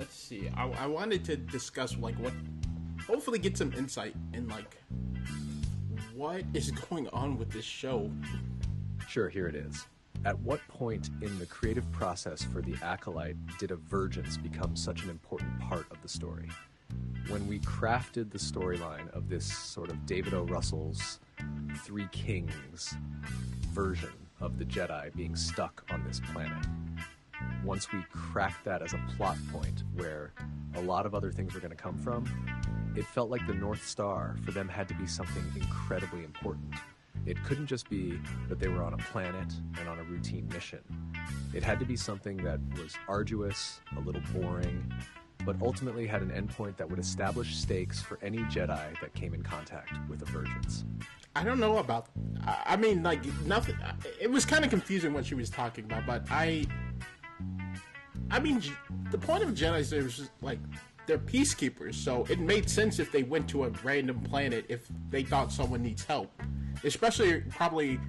let's see. I wanted to discuss like what, hopefully get some insight in like what is going on with this show. Sure, here it is. At what point in the creative process for the Acolyte did a virgins become such an important part of the story? When we crafted the storyline of this sort of David O. Russell's Three Kings version of the Jedi being stuck on this planet, once we cracked that as a plot point where a lot of other things were going to come from, it felt like the North Star for them had to be something incredibly important. It couldn't just be that they were on a planet and on a routine mission. It had to be something that was arduous, a little boring, but ultimately had an endpoint that would establish stakes for any Jedi that came in contact with the virgins. I don't know about, I mean, like, nothing, it was kind of confusing what she was talking about, but I mean, the point of Jedi is just, like, they're peacekeepers, so it made sense if they went to a random planet if they thought someone needs help. Especially probably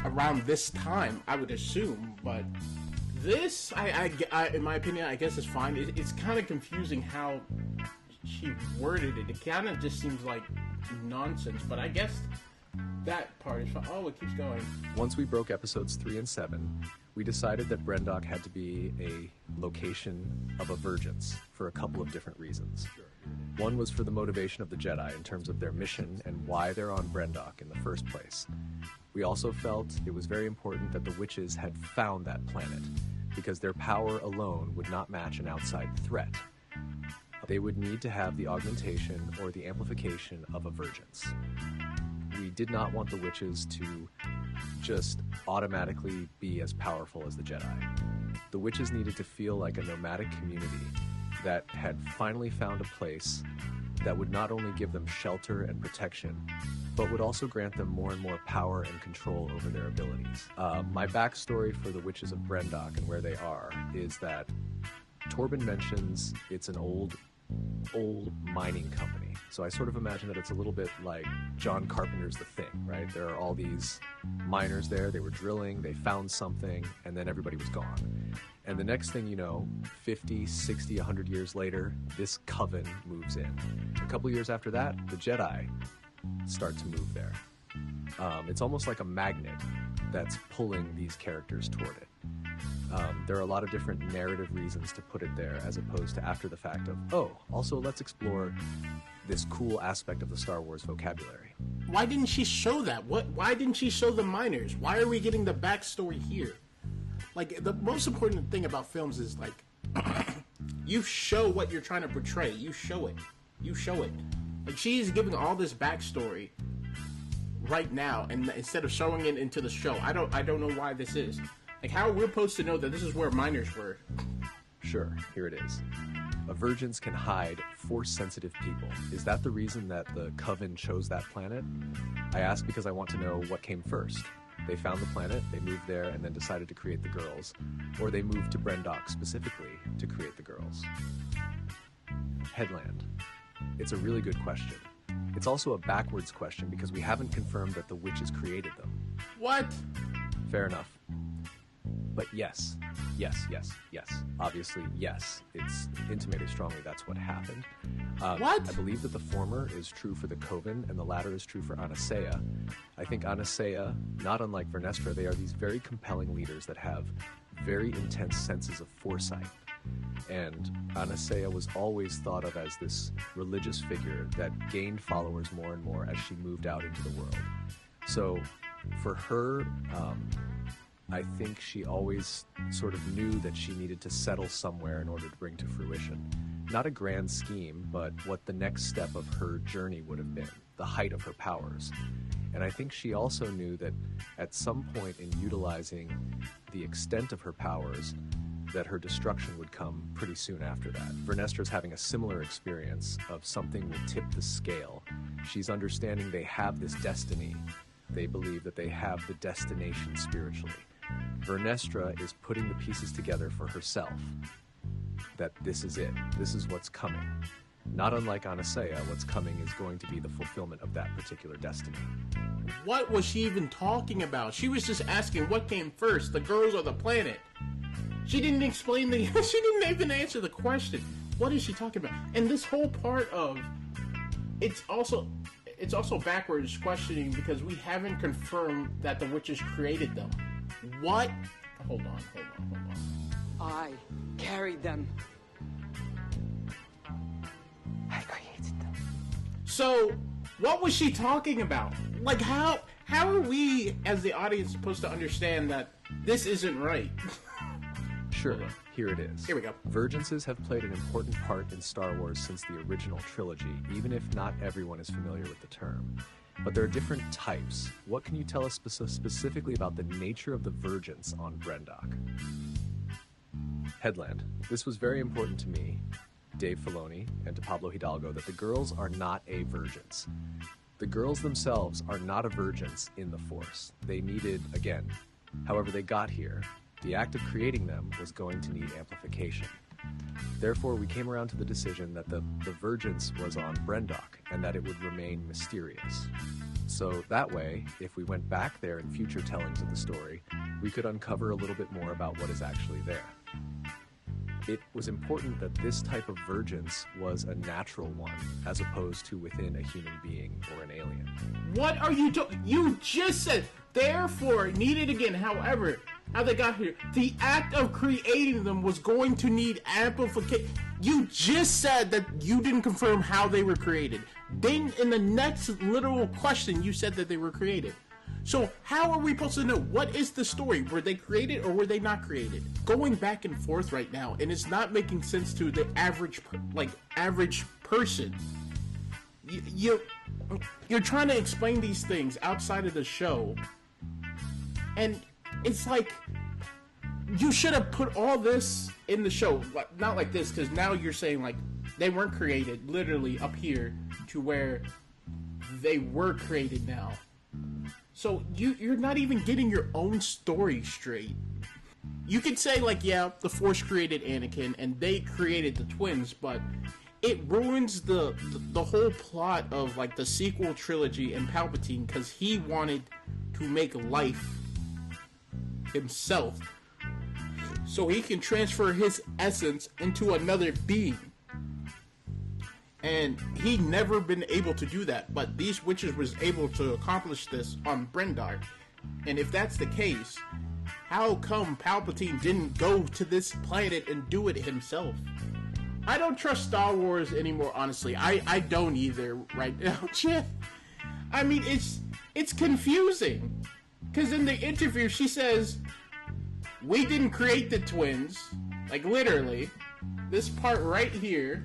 around this time, I would assume, but this, I in my opinion, I guess is fine. It's kind of confusing how she worded it. It kind of just seems like nonsense, but I guess that part is fine. Oh, it keeps going. Once we broke episodes 3 and 7, we decided that Brendok had to be a location of a virgins for a couple of different reasons. One was for the motivation of the Jedi in terms of their mission and why they're on Brendok in the first place. We also felt it was very important that the witches had found that planet, because their power alone would not match an outside threat. They would need to have the augmentation or the amplification of a virgins. We did not want the witches to just automatically be as powerful as the Jedi. The witches needed to feel like a nomadic community that had finally found a place that would not only give them shelter and protection, but would also grant them more and more power and control over their abilities. My backstory for the Witches of Brendok and where they are is that Torben mentions it's an old mining company. So I sort of imagine that it's a little bit like John Carpenter's The Thing, right? There are all these miners there, they were drilling, they found something, and then everybody was gone. And the next thing you know, 50, 60, 100 years later, this coven moves in. A couple years after that, the Jedi start to move there. It's almost like a magnet that's pulling these characters toward it. There are a lot of different narrative reasons to put it there, as opposed to after the fact of, oh, also let's explore this cool aspect of the Star Wars vocabulary. Why didn't she show that? Why didn't she show the miners? Why are we getting the backstory here? Like, the most important thing about films is, like, you show what you're trying to portray. You show it. You show it. Like, she's giving all this backstory right now, and instead of showing it into the show, I don't know why this is. Like, how are we supposed to know that this is where miners were? Sure, here it is. A virgins can hide force-sensitive people. Is that the reason that the Coven chose that planet? I ask because I want to know what came first. They found the planet, they moved there, and then decided to create the girls. Or they moved to Brendok specifically to create the girls. Headland. It's a really good question. It's also a backwards question because we haven't confirmed that the witches created them. What? Fair enough. But yes. Obviously, yes. It's intimated strongly that's what happened. What? I believe that the former is true for the Coven, and the latter is true for Anasea. I think Anasea, not unlike Vernestra, they are these very compelling leaders that have very intense senses of foresight. And Anasea was always thought of as this religious figure that gained followers more and more as she moved out into the world. So, for her, I think she always sort of knew that she needed to settle somewhere in order to bring to fruition. Not a grand scheme, but what the next step of her journey would have been, the height of her powers. And I think she also knew that at some point in utilizing the extent of her powers, that her destruction would come pretty soon after that. Vernestra's having a similar experience of something will tip the scale. She's understanding they have this destiny. They believe that they have the destination spiritually. Vernestra is putting the pieces together for herself, that this is it, this is what's coming. Not unlike Anasea, what's coming is going to be the fulfillment of that particular destiny. What was she even talking about? She was just asking what came first, the girls or the planet. She didn't explain she didn't even answer the question. what is she talking about? And this whole part of it's also backwards questioning because we haven't confirmed that the witches created them. What? Hold on. I carried them. I created them. So, what was she talking about? Like, how are we, as the audience, supposed to understand that this isn't right? Sure, here it is. Here we go. Virginses have played an important part in Star Wars since the original trilogy, even if not everyone is familiar with the term. But there are different types. What can you tell us specifically about the nature of the virgins on Brendok? Headland. This was very important to me, Dave Filoni, and to Pablo Hidalgo, that the girls are not virgins. The girls themselves are not virgins in the Force. They needed, again, however they got here, the act of creating them was going to need amplification. Therefore, we came around to the decision that the virgins was on Brendok, and that it would remain mysterious. So that way, if we went back there in future tellings of the story, we could uncover a little bit more about what is actually there. It was important that this type of virgins was a natural one, as opposed to within a human being or an alien. What are you doing? You just said, therefore, needed again, however, how they got here. The act of creating them was going to need amplification. You just said that you didn't confirm how they were created. Then, in the next literal question, you said that they were created. So how are we supposed to know? What is the story? Were they created or were they not created? Going back and forth right now, and it's not making sense to the average person. You're trying to explain these things outside of the show, and it's like you should have put all this in the show. Not like this, because now you're saying like they weren't created literally up here to where they were created now. So you're not even getting your own story straight. You could say like, yeah, the Force created Anakin and they created the twins, but it ruins the whole plot of like the sequel trilogy and Palpatine, because he wanted to make life himself so he can transfer his essence into another being. And he never been able to do that, but these witches was able to accomplish this on Brendok. And if that's the case, how come Palpatine didn't go to this planet and do it himself? I don't trust Star Wars anymore, honestly. I don't either right now. I mean, it's confusing. Because in the interview, she says, we didn't create the twins. Like, literally. This part right here.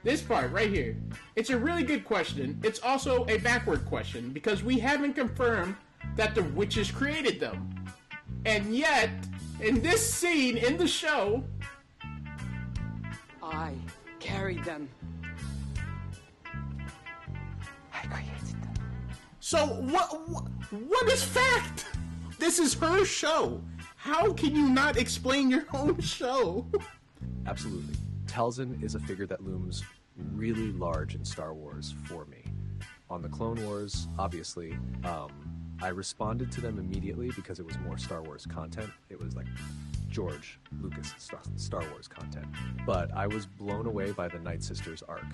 This part right here. It's a really good question. It's also a backward question because we haven't confirmed that the witches created them. And yet, in this scene in the show, I carried them. I created them. So what is fact? This is her show. How can you not explain your own show? Absolutely. Talzin is a figure that looms really large in Star Wars for me. On the Clone Wars, obviously, I responded to them immediately because it was more Star Wars content. It was like George Lucas Star Wars content. But I was blown away by the Night Sisters arc.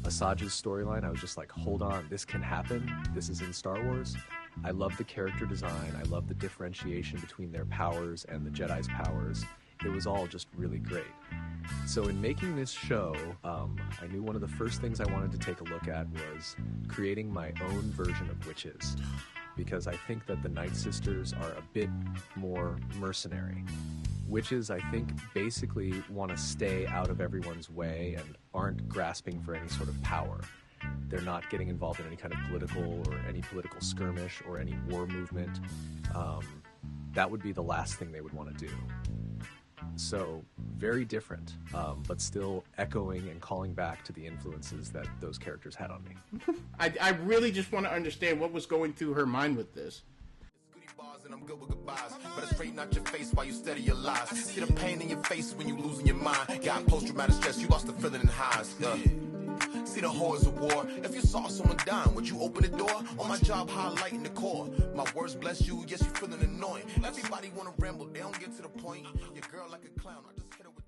Asajj's storyline, I was just like, hold on, this can happen. This is in Star Wars. I love the character design. I love the differentiation between their powers and the Jedi's powers. It was all just really great. So in making this show, I knew one of the first things I wanted to take a look at was creating my own version of witches, because I think that the Night Sisters are a bit more mercenary. Witches, I think, basically want to stay out of everyone's way and aren't grasping for any sort of power. They're not getting involved in any kind of political or any political skirmish or any war movement. That would be the last thing they would want to do. So, very different, but still echoing and calling back to the influences that those characters had on me. I really just want to understand what was going through her mind with this. And I'm good with goodbyes, but it's straighten out your face while you steady your lies. See the pain in your face when you losing your mind. Got post-traumatic stress, you lost the feeling in highs. See the horrors of war. If you saw someone dying, would you open the door? On my job, highlighting the core. My words bless you, yes, you feeling annoying. Everybody wanna ramble, they don't get to the point. Your girl like a clown, I just hit her with